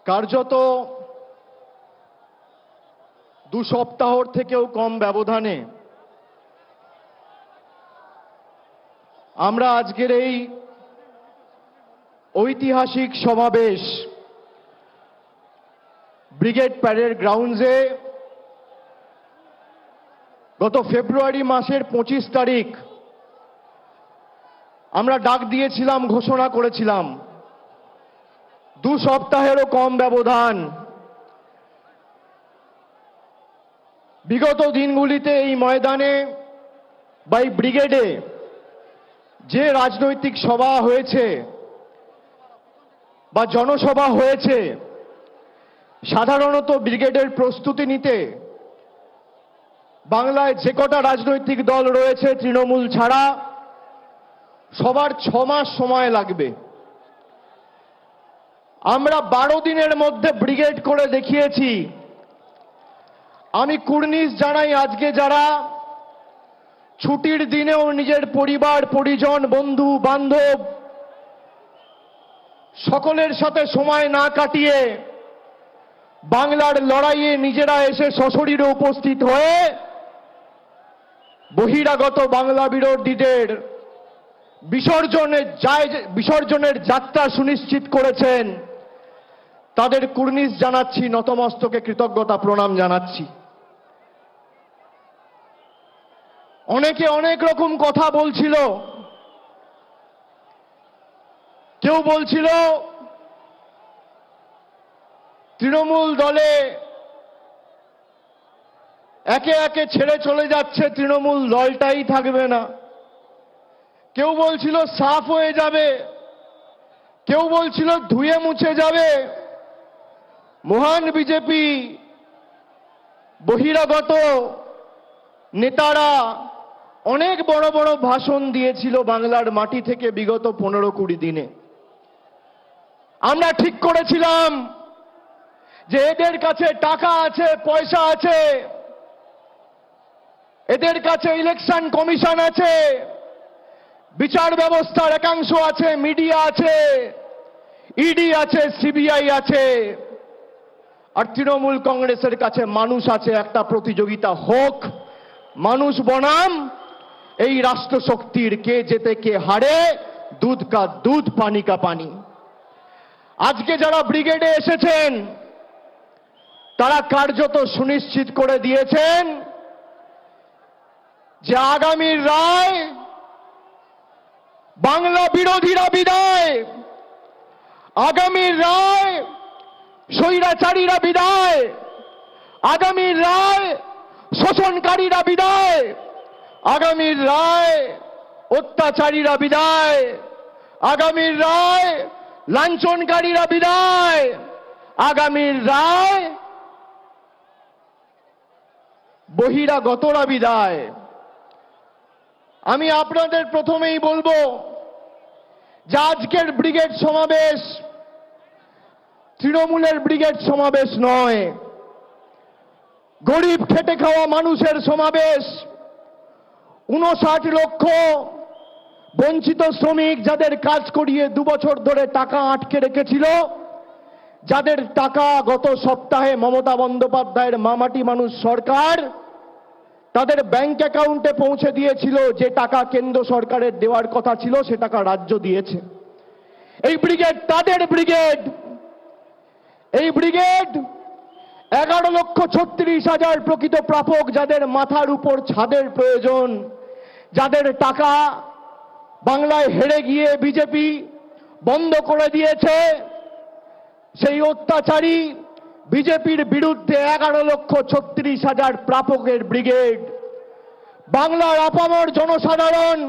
কার্যত 2 সপ্তাহর থেকেও কম ব্যবধানে আমরা আজকের এই ঐতিহাসিক সমাবেশ ব্রিগেড প্যারেড গ্রাউন্ডসে গত ফেব্রুয়ারি মাসের 25 তারিখ আমরা ডাক দিয়েছিলাম, ঘোষণা করেছিলাম 2 সপ্তাহেরও কম ব্যবধান। বিগত দিনগুলিতে এই ময়দানে বা এই ব্রিগেডে যে রাজনৈতিক সভা হয়েছে বা জনসভা হয়েছে, সাধারণত ব্রিগেডের প্রস্তুতি নিতে বাংলায় যে কটা রাজনৈতিক দল রয়েছে তৃণমূল ছাড়া সবার 6 মাস সময় লাগবে। আমরা 12 দিনের মধ্যে ব্রিগেড করে দেখিয়েছি। আমি কুর্নিশ জানাই আজকে যারা ছুটির দিনেও নিজের পরিবার পরিজন বন্ধু বান্ধব সকলের সাথে সময় না কাটিয়ে বাংলার লড়াইয়ে নিজেরা এসে সশরীরে উপস্থিত হয়ে বহিরাগত বাংলা বিরোধীদের বিসর্জনের যাত্রা সুনিশ্চিত করেছেন, তাদের কুর্নিশ জানাচ্ছি, নতমস্তকে কৃতজ্ঞতা প্রণাম জানাচ্ছি। অনেকে অনেক রকম কথা বলছিল। কেউ বলছিল তৃণমূল দলে একে একে ছেড়ে চলে যাচ্ছে, তৃণমূল দলটাই থাকবে না। কেউ বলছিল সাফ হয়ে যাবে, কেউ বলছিল ধুয়ে মুছে যাবে। মহান বিজেপি বহিরাগত নেতারা অনেক বড় বড় ভাষণ দিয়েছিল বাংলার মাটি থেকে বিগত 15-20 দিনে। আমরা ঠিক করেছিলাম যে এদের কাছে টাকা আছে, পয়সা আছে, এদের কাছে ইলেকশন কমিশন আছে, বিচার ব্যবস্থার একাংশ আছে, মিডিয়া আছে, ইডি আছে, সিবিআই আছে, আর তৃণমূল কংগ্রেসের কাছে মানুষ আছে। একটা প্রতিযোগিতা হোক, মানুষ বনাম এই রাষ্ট্রশক্তির, কে জেতে কে হারে, দুধ কা দুধ পানি কা পানি। আজকে যারা ব্রিগেডে এসেছেন তারা কার্যত সুনিশ্চিত করে দিয়েছেন যে আগামীর রায় বাংলা বিরোধীরা বিদায়, আগামীর রায় স্বৈরাচারীরা বিদায়, আগামীর রায় শোষণকারীরা বিদায়, আগামীর রায় অত্যাচারীরা বিদায়, আগামীর রায় লাঞ্ছনকারীরা বিদায়, আগামীর রায় বহিরাগতরা বিদায়। আমি আপনাদের প্রথমেই বলবো যে আজকের ব্রিগেড সমাবেশ তৃণমূলের ব্রিগেড সমাবেশ নয়, গরিব খেটে খাওয়া মানুষের সমাবেশ। 59 লক্ষ বঞ্চিত শ্রমিক যাদের কাজ করিয়ে 2 বছর ধরে টাকা আটকে রেখেছিল, যাদের টাকা গত সপ্তাহে মমতা বন্দ্যোপাধ্যায়ের মামাটি মানুষ সরকার তাদের ব্যাংক অ্যাকাউন্টে পৌঁছে দিয়েছিল, যে টাকা কেন্দ্র সরকারের দেওয়ার কথা ছিল সে টাকা রাজ্য দিয়েছে। এই ব্রিগেড তাদের ব্রিগেড। এই ব্রিগেড 11,36,000 প্রকৃত প্রাপক, যাদের মাথার উপর ছাদের প্রয়োজন, যাদের টাকা বাংলায় হেরে গিয়ে বিজেপি বন্ধ করে দিয়েছে, সেই অত্যাচারী বিজেপির বিরুদ্ধে 11,36,000 প্রাপকের ব্রিগেড। বাংলার আপামর জনসাধারণ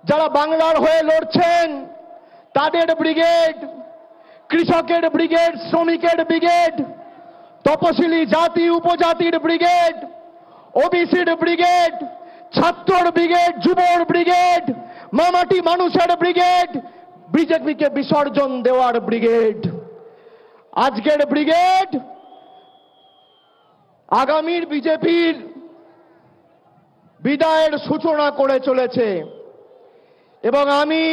যারা বাংলার হয়ে লড়ছেন তাদের ব্রিগেড, কৃষকের ব্রিগেড, শ্রমিকের ব্রিগেড, তপশিলি জাতি উপজাতির ব্রিগেড, ওবিসির ব্রিগেড, ছাত্রর ব্রিগেড, যুবর ব্রিগেড, মামাটি মানুষের ব্রিগেড, বিজেপিকে বিসর্জন দেওয়ার ব্রিগেড। আজকের ব্রিগেড আগামীর বিজেপির বিদায়ের সূচনা করে চলেছে এবং আমি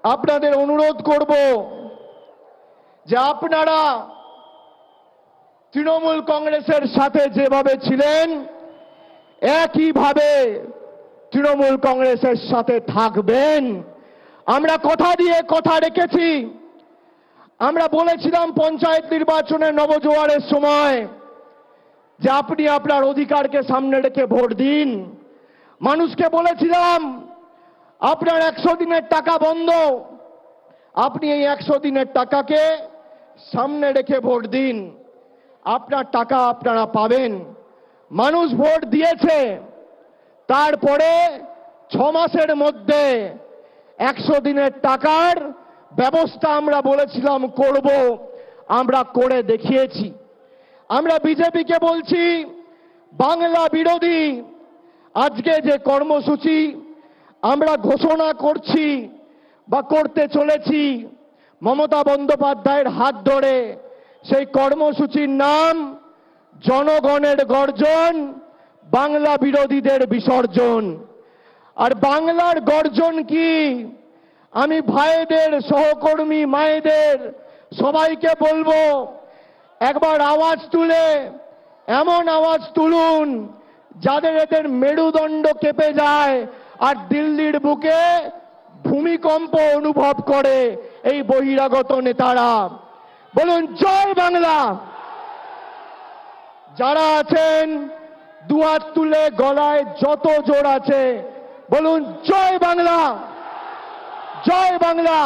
আপনাদের অনুরোধ করব যে আপনারা তৃণমূল কংগ্রেসের সাথে যেভাবে ছিলেন একইভাবে তৃণমূল কংগ্রেসের সাথে থাকবেন। আমরা কথা দিয়ে কথা রেখেছি। আমরা বলেছিলাম পঞ্চায়েত নির্বাচনে নবজোয়ারের সময় যে আপনি আপনার অধিকারকে সামনে রেখে ভোট দিন। মানুষকে বলেছিলাম আপনার 100 দিনের টাকা বন্ধ, আপনি এই 100 দিনের টাকাকে সামনে রেখে ভোট দিন, আপনার টাকা আপনারা পাবেন। মানুষ ভোট দিয়েছে। তারপরে 6 মাসের মধ্যে 100 দিনের টাকার ব্যবস্থা আমরা বলেছিলাম করব, আমরা করে দেখিয়েছি। আমরা বিজেপিকে বলছি বাংলা বিরোধী আজকে যে কর্মসূচি আমরা ঘোষণা করছি বা করতে চলেছি মমতা বন্দ্যোপাধ্যায়ের হাত ধরে, সেই কর্মসূচির নাম জনগণের গর্জন, বাংলা বিরোধীদের বিসর্জন। আর বাংলার গর্জন কি? আমি ভাইদের, সহকর্মী মায়েদের সবাইকে বলবো একবার আওয়াজ তুলে এমন আওয়াজ তুলুন যাদের এদের মেরুদণ্ড কেঁপে যায় আর দিল্লির বুকে ভূমিকম্প অনুভব করে এই বহিরাগত নেতারা। বলুন জয় বাংলা। যারা আছেন দুহাত তুলে গলায় যত জোর আছে বলুন জয় বাংলা, জয় বাংলা,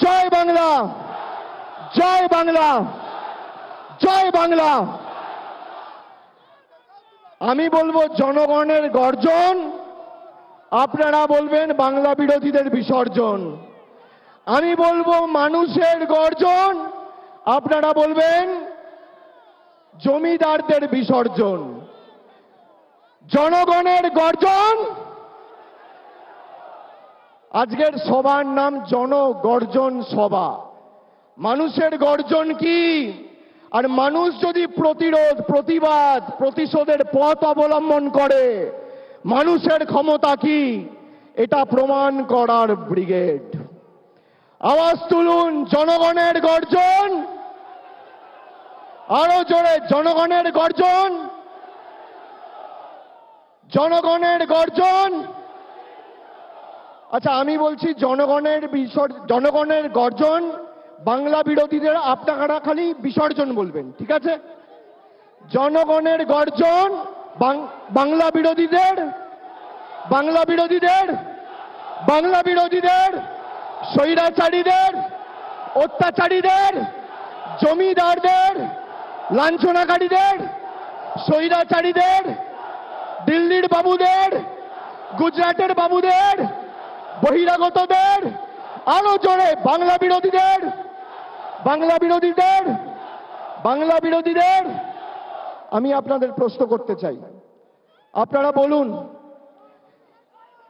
জয় বাংলা, জয় বাংলা, জয় বাংলা। আমি বলবো জনগণের গর্জন, আপনারা বলবেন বাংলা বিরোধীদের বিসর্জন। আমি বলবো মানুষের গর্জন, আপনারা বলবেন জমিদারদের বিসর্জন। জনগণের গর্জন, আজকের সভার নাম জনগর্জন সভা। মানুষের গর্জন কি? আর মানুষ যদি প্রতিরোধ, প্রতিবাদ, প্রতিশোধের পথ অবলম্বন করে মানুষের ক্ষমতা কি, এটা প্রমাণ করার ব্রিগেড। আওয়াজ তুলুন জনগণের গর্জন, আরো জোরে জনগণের গর্জন, জনগণের গর্জন। আচ্ছা আমি বলছি জনগণের গর্জন, বাংলা বিরোধীদের আপনারা খালি বিসর্জন বলবেন, ঠিক আছে? জনগণের গর্জন বাংলা বিরোধীদের, বাংলা বিরোধীদের, বাংলা বিরোধীদের, স্বৈরাচারীদের, অত্যাচারীদের, জমিদারদের, লাঞ্ছনাকারীদের, স্বৈরাচারীদের, দিল্লির বাবুদের, গুজরাটের বাবুদের, বহিরাগতদের, আরো জোরে বাংলা বিরোধীদের, বাংলা বিরোধীদের, বাংলা বিরোধীদের। আমি আপনাদের প্রশ্ন করতে চাই, আপনারা বলুন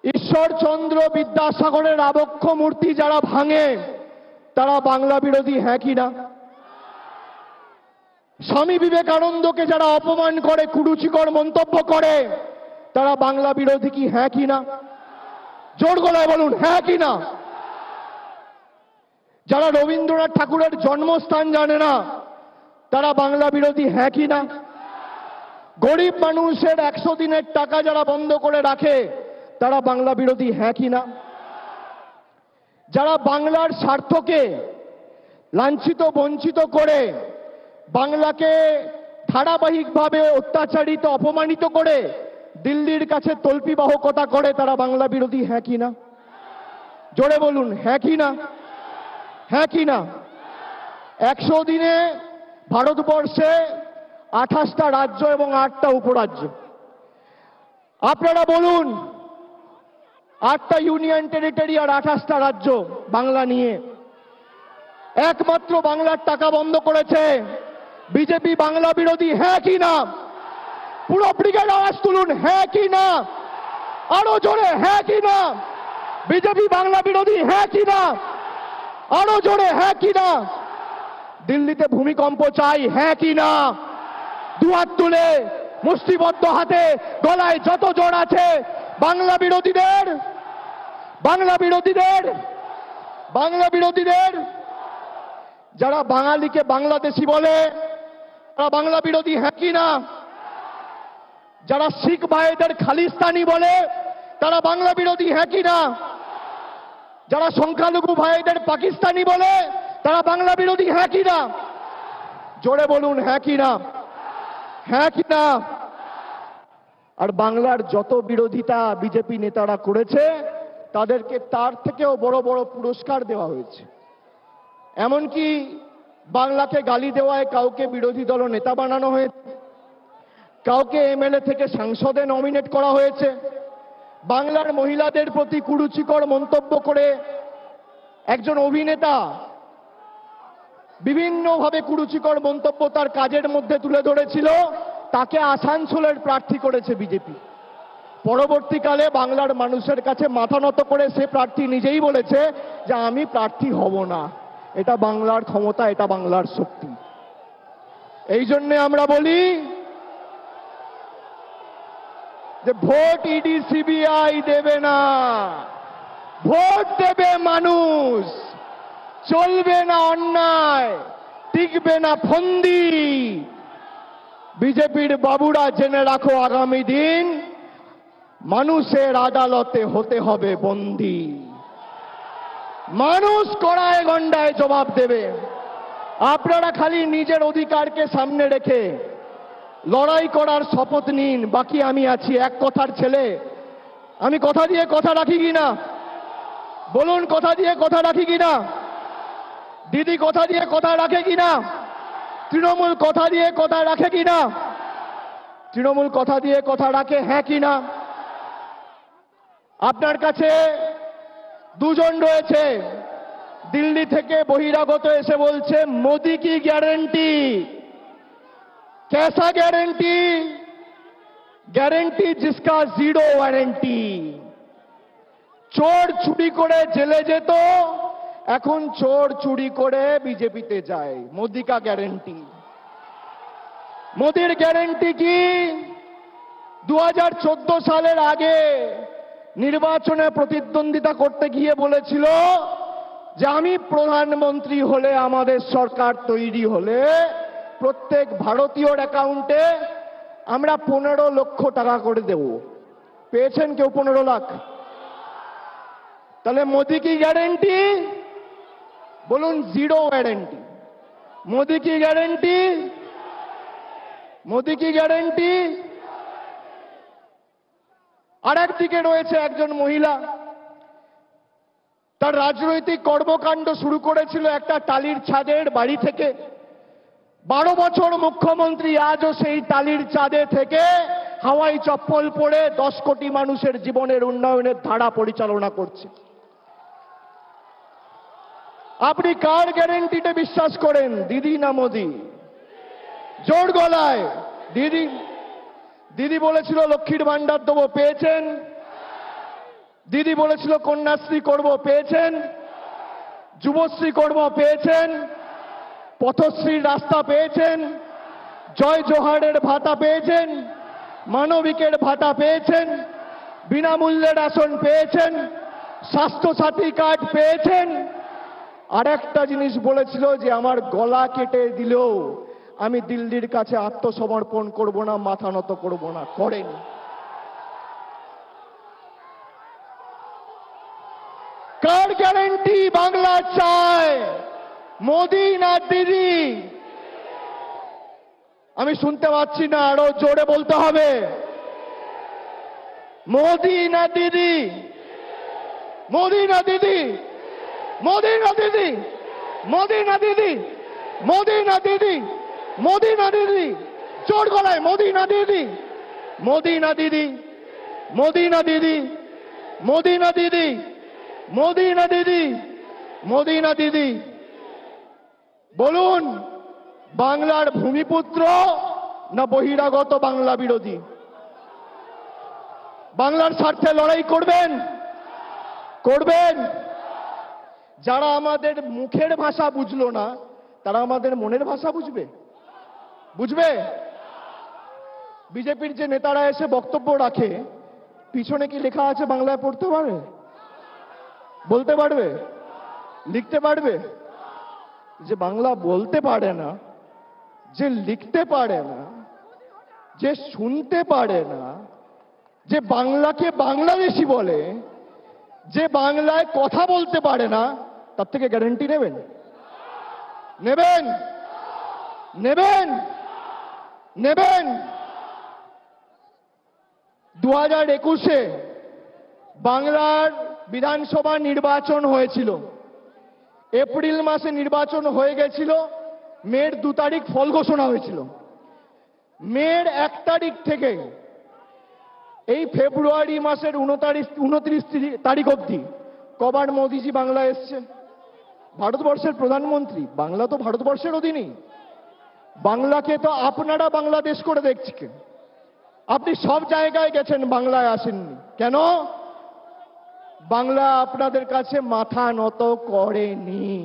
ঈশ্বরচন্দ্র বিদ্যাসাগরের আবক্ষ মূর্তি যারা ভাঙে তারা বাংলা বিরোধী হ্যাঁ কি না? স্বামী বিবেকানন্দকে যারা অপমান করে, কুরুচিকর মন্তব্য করে, তারা বাংলা বিরোধী কি হ্যাঁ কি না? জোর গলায় বলুন হ্যাঁ কি না? যারা রবীন্দ্রনাথ ঠাকুরের জন্মস্থান জানে না তারা বাংলা বিরোধী হ্যাঁ কি না? গরিব মানুষের 100 দিনের টাকা যারা বন্ধ করে রাখে তারা বাংলা বিরোধী হ্যাঁ কি না? যারা বাংলার স্বার্থকে লাঞ্ছিত বঞ্চিত করে বাংলাকে ধারাবাহিকভাবে অত্যাচারিত অপমানিত করে দিল্লির কাছে তল্পিবাহকতা করে তারা বাংলা বিরোধী হ্যাঁ কি না? জোরে বলুন হ্যাঁ কি না? হ্যাঁ কি না? 100 দিনে ভারতবর্ষে 28টা রাজ্য এবং 8টা উপরাজ্য। আপনারা বলুন 8টা ইউনিয়ন টেরিটরি আর 28টা রাজ্য বাংলা নিয়ে। একমাত্র বাংলার টাকা বন্ধ করেছে বিজেপি। বাংলা বিরোধী হ্যাঁ কি না? পুরো ব্রিগেড আওয়াজ তুলুন হ্যাঁ কি না? আরো জোরে হ্যাঁ কি না? বিজেপি বাংলা বিরোধী হ্যাঁ কি না? আরো জোরে হ্যাঁ কি না? দিল্লিতে ভূমিকম্প চাই হ্যাঁ কি না? দুহাত তুলে মুষ্টিবদ্ধ হাতে গলায় যত জোর আছে বাংলা বিরোধীদের, বাংলা বিরোধীদের, বাংলা বিরোধীদের। যারা বাঙালিকে বাংলাদেশি বলে তারা বাংলা বিরোধী হ্যাঁ কি না? যারা শিখ ভাইদের খালিস্তানি বলে তারা বাংলা বিরোধী হ্যাঁ কি না? যারা সংখ্যালঘু ভাইদের পাকিস্তানি বলে তারা বাংলা বিরোধী হ্যাঁ কি না? জোরে বলুন হ্যাঁ কি না? হ্যাঁ কি না? আর বাংলার যত বিরোধিতা বিজেপি নেতারা করেছে তাদেরকে তার থেকেও বড় বড় পুরস্কার দেওয়া হয়েছে। এমনকি বাংলাকে গালি দেওয়ায় কাউকে বিরোধী দল নেতা বানানো হয়েছে, কাউকে এমএলএ থেকে সংসদে নমিনেট করা হয়েছে, বাংলার মহিলাদের প্রতি কুরুচিকর মন্তব্য করে একজন অভিনেতা বিভিন্নভাবে কুরুচিকর মন্তব্য তার কাজের মধ্যে তুলে ধরেছিল, তাকে আসানসোলের প্রার্থী করেছে বিজেপি। পরবর্তীকালে বাংলার মানুষের কাছে মাথা নত করে সে প্রার্থী নিজেই বলেছে যে আমি প্রার্থী হব না। এটা বাংলার ক্ষমতা, এটা বাংলার শক্তি। এই জন্য আমরা বলি যে ভোট ইডি সিবিআই দেবে না, ভোট দেবে মানুষ। চলবে না অন্যায়, টিকবে না ফন্দি। বিজেপির বাবুরা জেনে রাখো, আগামী দিন মানুষের আদালতে হতে হবে বন্দী। মানুষ কড়ায় গন্ডায় জবাব দেবে। আপনারা খালি নিজের অধিকারকে সামনে রেখে লড়াই করার শপথ নিন। বাকি আমি আছি, এক কথার ছেলে। আমি কথা দিয়ে কথা রাখি কিনা বলুন? কথা দিয়ে কথা রাখি কিনা? দিদি কথা দিয়ে কথা রাখে কিনা? তৃণমূল কথা দিয়ে কথা রাখে কিনা? তৃণমূল কথা দিয়ে কথা রাখে হ্যাঁ কিনা? আপনার কাছে দুজন রয়েছে, দিল্লি থেকে বহিরাগত এসে বলছে মোদি কি গ্যারেন্টি। कैसा गारंटी? গ্যারেন্টি जिसका জিরো ওয়ারেন্টি। চোর চুরি করে জেলে যেত, এখন চোর চুরি করে বিজেপিতে যায়। মোদি কা গ্যারেন্টি। মোদির গ্যারেন্টি কি? 2014 সালের আগে নির্বাচনে প্রতিদ্বন্দ্বিতা করতে গিয়ে বলেছিল যে আমি প্রধানমন্ত্রী হলে, আমাদের সরকার তৈরি হলে প্রত্যেক ভারতীয়র অ্যাকাউন্টে আমরা 15 লক্ষ টাকা করে দেব। পেয়েছেন কেউ 15 লাখ? তাহলে মোদি কি গ্যারেন্টি? বলুন জিরো ওয়ারেন্টি। মোদি কি গ্যারেন্টি? মোদি কি গ্যারেন্টি? আর একদিকে রয়েছে একজন মহিলা, তার রাজনৈতিক কর্মকাণ্ড শুরু করেছিল একটা টালির ছাদের বাড়ি থেকে। 12 বছর মুখ্যমন্ত্রী, আজও সেই টালির ছাদে থেকে হাওয়াই চপ্পল পরে 10 কোটি মানুষের জীবনের উন্নয়নের ধারা পরিচালনা করছে। আপনি কার গ্যারেন্টিতে বিশ্বাস করেন, দিদি না মোদি? জোর গলায় দিদি। দিদি বলেছিল লক্ষ্মীর ভান্ডার দেবো, পেয়েছেন? দিদি বলেছিল কন্যাশ্রী করব, পেয়েছেন? যুবশ্রী করব, পেয়েছেন? পথশ্রীর রাস্তা পেয়েছেন? জয় জোহারের ভাতা পেয়েছেন? মানবিকের ভাতা পেয়েছেন? বিনামূল্যে রেশন পেয়েছেন? স্বাস্থ্য সাথী কার্ড পেয়েছেন? আর একটা জিনিস বলেছিল যে আমার গলা কেটে দিলেও আমি দিল্লির কাছে আত্মসমর্পণ করব না, মাথা নত করব না। করেন। কার গ্যারেন্টি বাংলা চায়, মোদি না দিদি? আমি শুনতে পাচ্ছি না, আরো জোরে বলতে হবে। মোদি না দিদি? মোদি না দিদি? মোদি না দিদি? মোদি না দিদি? মোদি না দিদি? মোদি না দিদি? জোর গলায় মোদি না দিদি? মোদি না দিদি? মোদি না দিদি? মোদি না দিদি? মোদি না দিদি? মোদি না দিদি? বলুন, বাংলার ভূমিপুত্র না বহিরাগত বাংলা বিরোধী? বাংলার স্বার্থে লড়াই করবেন? করবেন? যারা আমাদের মুখের ভাষা বুঝলো না, তারা আমাদের মনের ভাষা বুঝবে? বুঝবে? বিজেপির যে নেতারা এসে বক্তব্য রাখে, পিছনে কি লেখা আছে বাংলায় পড়তে পারবে? বলতে পারবে? লিখতে পারবে? যে বাংলা বলতে পারে না, যে লিখতে পারে না, যে শুনতে পারে না, যে বাংলাকে বাংলাদেশি বলে, যে বাংলায় কথা বলতে পারে না, তার থেকে গ্যারান্টি নেবেন? নেবেন? নেবেন? নেবেন? 2021-এ বাংলার বিধানসভা নির্বাচন হয়েছিল। এপ্রিল মাসে নির্বাচন হয়ে গেছিল, মের 2 তারিখ ফল ঘোষণা হয়েছিল। মের 1 তারিখ থেকে এই ফেব্রুয়ারি মাসের 29 তারিখ অবধি কবার মোদিজি বাংলায় এসছেন? ভারতবর্ষের প্রধানমন্ত্রী, বাংলা তো ভারতবর্ষের অধীনেই। বাংলাকে তো আপনারা বাংলাদেশ করে দেখছেন। আপনি সব জায়গায় গেছেন, বাংলায় আসেননি কেন? বাংলা আপনাদের কাছে মাথা নত করেনি।